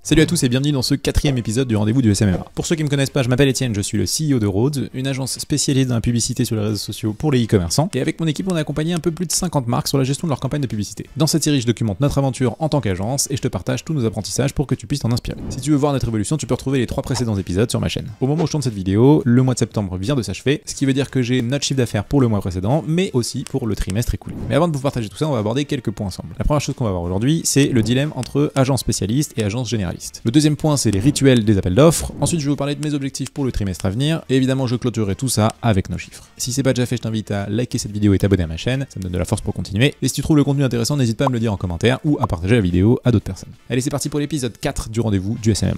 Salut à tous et bienvenue dans ce 4e épisode du rendez-vous du SMMA. Pour ceux qui ne me connaissent pas, je m'appelle Étienne, je suis le CEO de Rhodes, une agence spécialisée dans la publicité sur les réseaux sociaux pour les e-commerçants. Et avec mon équipe, on a accompagné un peu plus de 50 marques sur la gestion de leur campagne de publicité. Dans cette série, je documente notre aventure en tant qu'agence et je te partage tous nos apprentissages pour que tu puisses t'en inspirer. Si tu veux voir notre évolution, tu peux retrouver les 3 précédents épisodes sur ma chaîne. Au moment où je tourne cette vidéo, le mois de septembre vient de s'achever, ce qui veut dire que j'ai notre chiffre d'affaires pour le mois précédent, mais aussi pour le trimestre écoulé. Mais avant de vous partager tout ça, on va aborder quelques points ensemble. La première chose qu'on va voir aujourd'hui, c'est le dilemme entre agence spécialiste et agence généraliste. Le deuxième point, c'est les rituels des appels d'offres. Ensuite, je vais vous parler de mes objectifs pour le trimestre à venir. Et évidemment, je clôturerai tout ça avec nos chiffres. Si c'est pas déjà fait, je t'invite à liker cette vidéo et t'abonner à ma chaîne. Ça me donne de la force pour continuer. Et si tu trouves le contenu intéressant, n'hésite pas à me le dire en commentaire ou à partager la vidéo à d'autres personnes. Allez, c'est parti pour l'épisode 4 du rendez-vous du SMMA.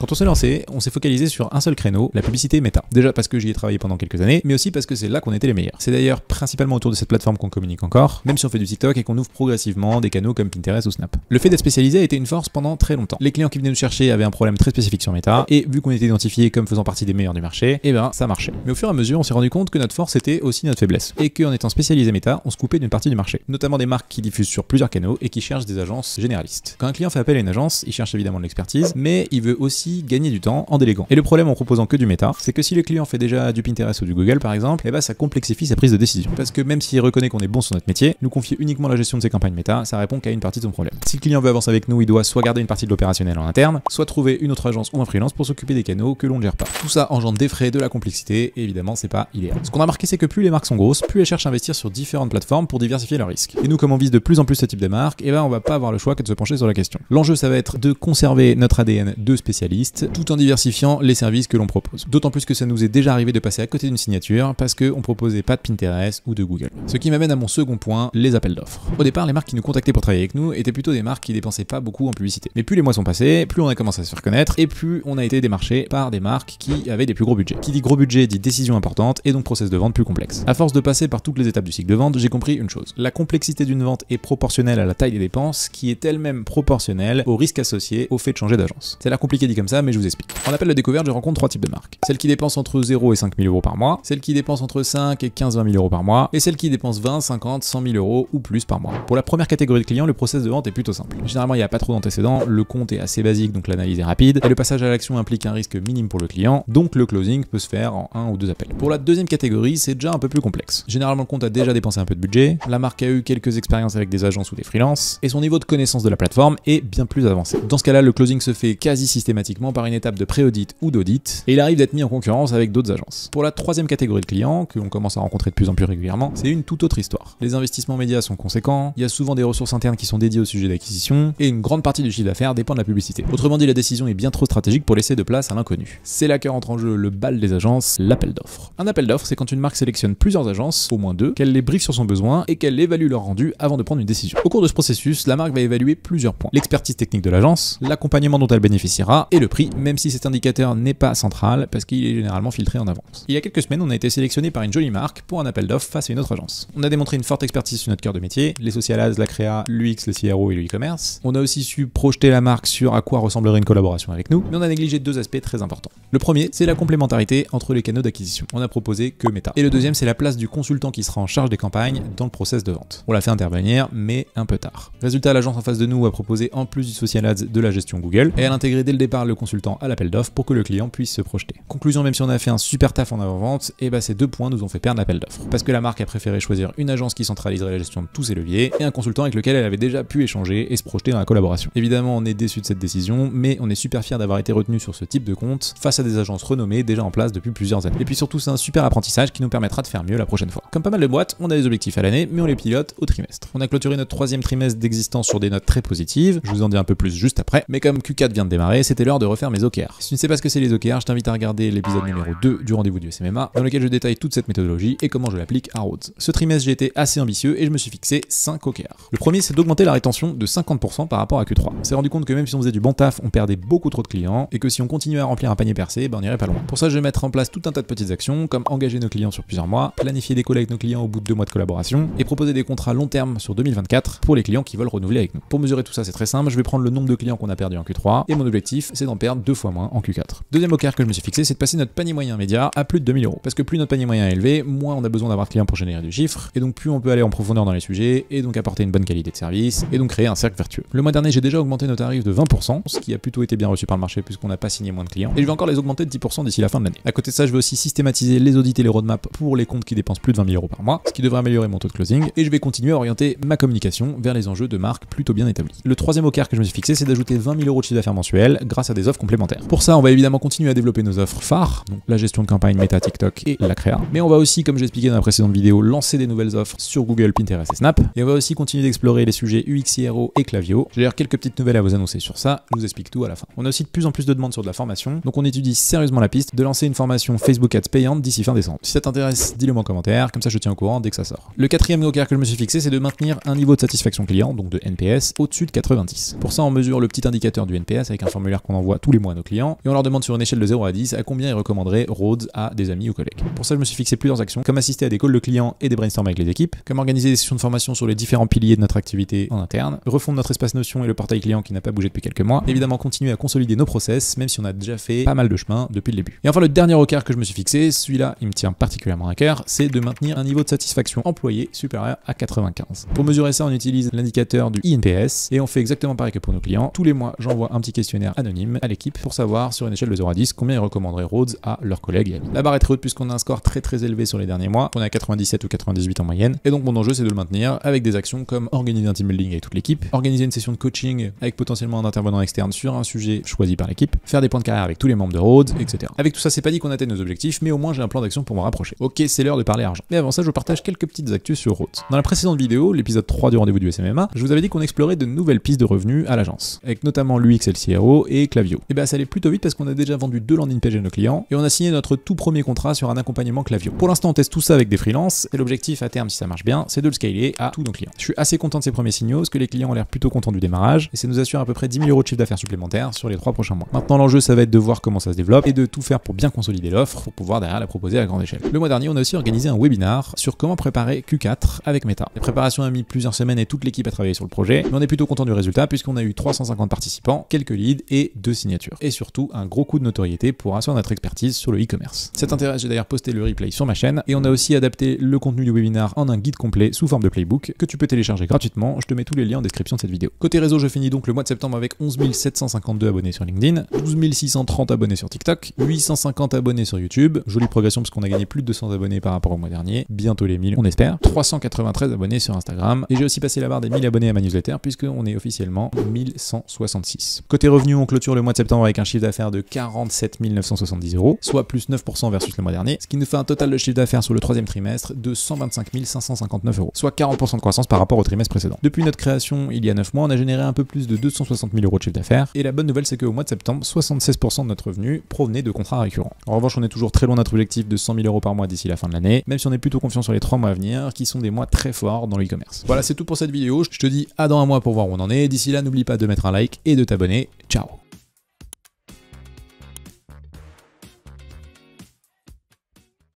Quand on s'est lancé, on s'est focalisé sur un seul créneau, la publicité méta. Déjà parce que j'y ai travaillé pendant quelques années, mais aussi parce que c'est là qu'on était les meilleurs. C'est d'ailleurs principalement autour de cette plateforme qu'on communique encore, même si on fait du TikTok et qu'on ouvre progressivement des canaux comme Pinterest ou Snap. Le fait d'être spécialisé a été une force pendant très longtemps. Les clients qui venaient nous chercher avaient un problème très spécifique sur méta, et vu qu'on était identifié comme faisant partie des meilleurs du marché, eh ben ça marchait. Mais au fur et à mesure, on s'est rendu compte que notre force était aussi notre faiblesse, et qu'en étant spécialisé méta, on se coupait d'une partie du marché, notamment des marques qui diffusent sur plusieurs canaux et qui cherchent des agences généralistes. Quand un client fait appel à une agence, il cherche évidemment de l'expertise, mais il veut aussi gagner du temps en déléguant. Et le problème en proposant que du méta, c'est que si le client fait déjà du Pinterest ou du Google par exemple, eh ben ça complexifie sa prise de décision. Parce que même s'il reconnaît qu'on est bon sur notre métier, nous confier uniquement la gestion de ses campagnes méta, ça répond qu'à une partie de son problème. Si le client veut avancer avec nous, il doit soit garder une partie de l'opérationnel en interne, soit trouver une autre agence ou un freelance pour s'occuper des canaux que l'on ne gère pas. Tout ça engendre des frais, de la complexité, et évidemment c'est pas idéal. Ce qu'on a remarqué, c'est que plus les marques sont grosses, plus elles cherchent à investir sur différentes plateformes pour diversifier leurs risques. Et nous, comme on vise de plus en plus ce type de marque, eh ben on va pas avoir le choix que de se pencher sur la question. L'enjeu, ça va être de conserver notre ADN de spécialiste, tout en diversifiant les services que l'on propose. D'autant plus que ça nous est déjà arrivé de passer à côté d'une signature parce qu'on proposait pas de Pinterest ou de Google. Ce qui m'amène à mon second point, les appels d'offres. Au départ, les marques qui nous contactaient pour travailler avec nous étaient plutôt des marques qui dépensaient pas beaucoup en publicité. Mais plus les mois sont passés, plus on a commencé à se faire connaître et plus on a été démarché par des marques qui avaient des plus gros budgets. Qui dit gros budget dit décision importante et donc process de vente plus complexe. À force de passer par toutes les étapes du cycle de vente, j'ai compris une chose. La complexité d'une vente est proportionnelle à la taille des dépenses qui est elle-même proportionnelle au risque associé au fait de changer d'agence. C'est l'air compliqué dit comme ça, mais je vous explique. En appel de découverte, je rencontre 3 types de marques. Celles qui dépensent entre 0 et 5 000 euros par mois, celles qui dépensent entre 5 et 15-20 000 euros par mois, et celles qui dépensent 20, 50, 100 000 euros ou plus par mois. Pour la première catégorie de clients, le process de vente est plutôt simple. Généralement, il n'y a pas trop d'antécédents, le compte est assez basique, donc l'analyse est rapide, et le passage à l'action implique un risque minime pour le client, donc le closing peut se faire en 1 ou 2 appels. Pour la deuxième catégorie, c'est déjà un peu plus complexe. Généralement, le compte a déjà dépensé un peu de budget, la marque a eu quelques expériences avec des agences ou des freelances, et son niveau de connaissance de la plateforme est bien plus avancé. Dans ce cas-là, le closing se fait quasi systématiquement par une étape de pré-audit ou d'audit, et il arrive d'être mis en concurrence avec d'autres agences. Pour la troisième catégorie de clients, que l'on commence à rencontrer de plus en plus régulièrement, c'est une toute autre histoire. Les investissements médias sont conséquents, il y a souvent des ressources internes qui sont dédiées au sujet d'acquisition, et une grande partie du chiffre d'affaires dépend de la publicité. Autrement dit, la décision est bien trop stratégique pour laisser de place à l'inconnu. C'est là qu'entre en jeu le bal des agences, l'appel d'offres. Un appel d'offres, c'est quand une marque sélectionne plusieurs agences, au moins 2, qu'elle les briefe sur son besoin et qu'elle évalue leur rendu avant de prendre une décision. Au cours de ce processus, la marque va évaluer plusieurs points. L'expertise technique de l'agence, l'accompagnement dont elle bénéficiera, et le prix, même si cet indicateur n'est pas central, parce qu'il est généralement filtré en avance. Il y a quelques semaines, on a été sélectionné par une jolie marque pour un appel d'offres face à une autre agence. On a démontré une forte expertise sur notre cœur de métier, les social ads, la créa, l'UX, le CRO et le e-commerce. On a aussi su projeter la marque sur à quoi ressemblerait une collaboration avec nous, mais on a négligé 2 aspects très importants. Le premier, c'est la complémentarité entre les canaux d'acquisition. On a proposé que méta. Et le deuxième, c'est la place du consultant qui sera en charge des campagnes dans le process de vente. On l'a fait intervenir, mais un peu tard. Résultat, l'agence en face de nous a proposé en plus du social ads de la gestion Google, et elle a intégré dès le départ le consultant à l'appel d'offres pour que le client puisse se projeter. Conclusion, même si on a fait un super taf en avant-vente, et bah ces 2 points nous ont fait perdre l'appel d'offres. Parce que la marque a préféré choisir une agence qui centraliserait la gestion de tous ses leviers et un consultant avec lequel elle avait déjà pu échanger et se projeter dans la collaboration. Évidemment, on est déçu de cette décision, mais on est super fiers d'avoir été retenu sur ce type de compte face à des agences renommées déjà en place depuis plusieurs années. Et puis surtout, c'est un super apprentissage qui nous permettra de faire mieux la prochaine fois. Comme pas mal de boîtes, on a des objectifs à l'année, mais on les pilote au trimestre. On a clôturé notre 3e trimestre d'existence sur des notes très positives, je vous en dis un peu plus juste après, mais comme Q4 vient de démarrer, c'était l'heure de refaire mes OKR. Si tu ne sais pas ce que c'est les OKR, je t'invite à regarder l'épisode numéro 2 du rendez-vous du SMMA, dans lequel je détaille toute cette méthodologie et comment je l'applique à Rhodes. Ce trimestre, j'ai été assez ambitieux et je me suis fixé 5 OKR. Le premier, c'est d'augmenter la rétention de 50% par rapport à Q3. On s'est rendu compte que même si on faisait du bon taf, on perdait beaucoup trop de clients et que si on continuait à remplir un panier percé, on irait pas loin. Pour ça, je vais mettre en place tout un tas de petites actions comme engager nos clients sur plusieurs mois, planifier des calls avec nos clients au bout de 2 mois de collaboration et proposer des contrats long terme sur 2024 pour les clients qui veulent renouveler avec nous. Pour mesurer tout ça, c'est très simple, je vais prendre le nombre de clients qu'on a perdu en Q3 et mon objectif, c'est d'en perdre 2 fois moins en Q4. Deuxième OKR que je me suis fixé, c'est de passer notre panier moyen média à plus de 2000 €. Parce que plus notre panier moyen est élevé, moins on a besoin d'avoir de clients pour générer du chiffre, et donc plus on peut aller en profondeur dans les sujets, et donc apporter une bonne qualité de service, et donc créer un cercle vertueux. Le mois dernier, j'ai déjà augmenté nos tarifs de 20%, ce qui a plutôt été bien reçu par le marché puisqu'on n'a pas signé moins de clients, et je vais encore les augmenter de 10% d'ici la fin de l'année. À côté de ça, je vais aussi systématiser les audits et les roadmaps pour les comptes qui dépensent plus de 20 000 € par mois, ce qui devrait améliorer mon taux de closing, et je vais continuer à orienter ma communication vers les enjeux de marque plutôt bien établis. Le troisième OKR que je me suis fixé, c'est d'ajouter 20 000 € de chiffre d'affaires mensuel grâce à des offres complémentaires. Pour ça, on va évidemment continuer à développer nos offres phares, donc la gestion de campagne Meta, TikTok et la créa, mais on va aussi, comme j'ai expliqué dans la précédente vidéo, lancer des nouvelles offres sur Google, Pinterest et Snap, et on va aussi continuer d'explorer les sujets UX, CRO et Klaviyo. J'ai d'ailleurs quelques petites nouvelles à vous annoncer sur ça, je vous explique tout à la fin. On a aussi de plus en plus de demandes sur de la formation, donc on étudie sérieusement la piste de lancer une formation Facebook Ads payante d'ici fin décembre. Si ça t'intéresse, dis-le moi en commentaire, comme ça je te tiens au courant dès que ça sort. Le quatrième OKR que je me suis fixé, c'est de maintenir un niveau de satisfaction client, donc de NPS, au-dessus de 90. Pour ça, on mesure le petit indicateur du NPS avec un formulaire qu'on envoie tous les mois à nos clients, et on leur demande sur une échelle de 0 à 10 à combien ils recommanderaient Rhodes à des amis ou collègues. Pour ça, je me suis fixé plusieurs actions, comme assister à des calls de clients et des brainstorms avec les équipes, comme organiser des sessions de formation sur les différents piliers de notre activité en interne, refondre notre espace Notion et le portail client qui n'a pas bougé depuis quelques mois, évidemment continuer à consolider nos process, même si on a déjà fait pas mal de chemin depuis le début. Et enfin, le dernier OKR que je me suis fixé, celui-là, il me tient particulièrement à cœur, c'est de maintenir un niveau de satisfaction employé supérieur à 95. Pour mesurer ça, on utilise l'indicateur du INPS et on fait exactement pareil que pour nos clients. Tous les mois, j'envoie un petit questionnaire anonyme à l'équipe pour savoir sur une échelle de 0 à 10 combien ils recommanderaient Rhodes à leurs collègues et amis. La barre est très haute puisqu'on a un score très élevé sur les derniers mois. On est à 97 ou 98 en moyenne. Et donc mon enjeu, c'est de le maintenir avec des actions comme organiser un team building avec toute l'équipe, organiser une session de coaching avec potentiellement un intervenant externe sur un sujet choisi par l'équipe, faire des points de carrière avec tous les membres de Rhodes, etc. Avec tout ça, c'est pas dit qu'on atteigne nos objectifs, mais au moins j'ai un plan d'action pour me rapprocher. Ok, c'est l'heure de parler argent. Mais avant ça, je vous partage quelques petites actus sur Rhodes. Dans la précédente vidéo, l'épisode 3 du rendez-vous du SMMA, je vous avais dit qu'on explorait de nouvelles pistes de revenus à l'agence, avec notamment l'UX et le CRO et Klaviyo. Et ça allait plutôt vite parce qu'on a déjà vendu 2 landing pages à nos clients et on a signé notre tout premier contrat sur un accompagnement Klaviyo. Pour l'instant, on teste tout ça avec des freelances et l'objectif à terme, si ça marche bien, c'est de le scaler à tous nos clients. Je suis assez content de ces premiers signaux parce que les clients ont l'air plutôt contents du démarrage et ça nous assure à peu près 10 000 € de chiffre d'affaires supplémentaire sur les 3 prochains mois. Maintenant, l'enjeu, ça va être de voir comment ça se développe et de tout faire pour bien consolider l'offre pour pouvoir derrière la proposer à grande échelle. Le mois dernier, on a aussi organisé un webinar sur comment préparer Q4 avec Meta. La préparation a mis plusieurs semaines et toute l'équipe a travaillé sur le projet, mais on est plutôt content du résultat puisqu'on a eu 350 participants, quelques leads et 2 signatures. Et surtout, un gros coup de notoriété pour assurer notre expertise sur le e-commerce. Cet intérêt, j'ai d'ailleurs posté le replay sur ma chaîne et on a aussi adapté le contenu du webinar en un guide complet sous forme de playbook que tu peux télécharger gratuitement. Je te mets tous les liens en description de cette vidéo. Côté réseau, je finis donc le mois de septembre avec 11 752 abonnés sur LinkedIn, 12 630 abonnés sur TikTok, 850 abonnés sur YouTube, jolie progression parce qu'on a gagné plus de 200 abonnés par rapport au mois dernier, bientôt les 1000 on espère, 393 abonnés sur Instagram et j'ai aussi passé la barre des 1000 abonnés à ma newsletter puisqu'on est officiellement 1166. Côté revenus, on clôture le mois de septembre avec un chiffre d'affaires de 47 970 €, soit plus 9% versus le mois dernier, ce qui nous fait un total de chiffre d'affaires sur le troisième trimestre de 125 559 €, soit 40% de croissance par rapport au trimestre précédent. Depuis notre création il y a 9 mois, on a généré un peu plus de 260 000 € de chiffre d'affaires et la bonne nouvelle c'est qu'au mois de septembre, 76% de notre revenu provenait de contrats récurrents. En revanche, on est toujours très loin de notre objectif de 100 000 € par mois d'ici la fin de l'année, même si on est plutôt confiant sur les 3 mois à venir qui sont des mois très forts dans le e-commerce. Voilà, c'est tout pour cette vidéo. Je te dis à dans un mois pour voir où on en est. D'ici là, n'oublie pas de mettre un like et de t'abonner. Ciao!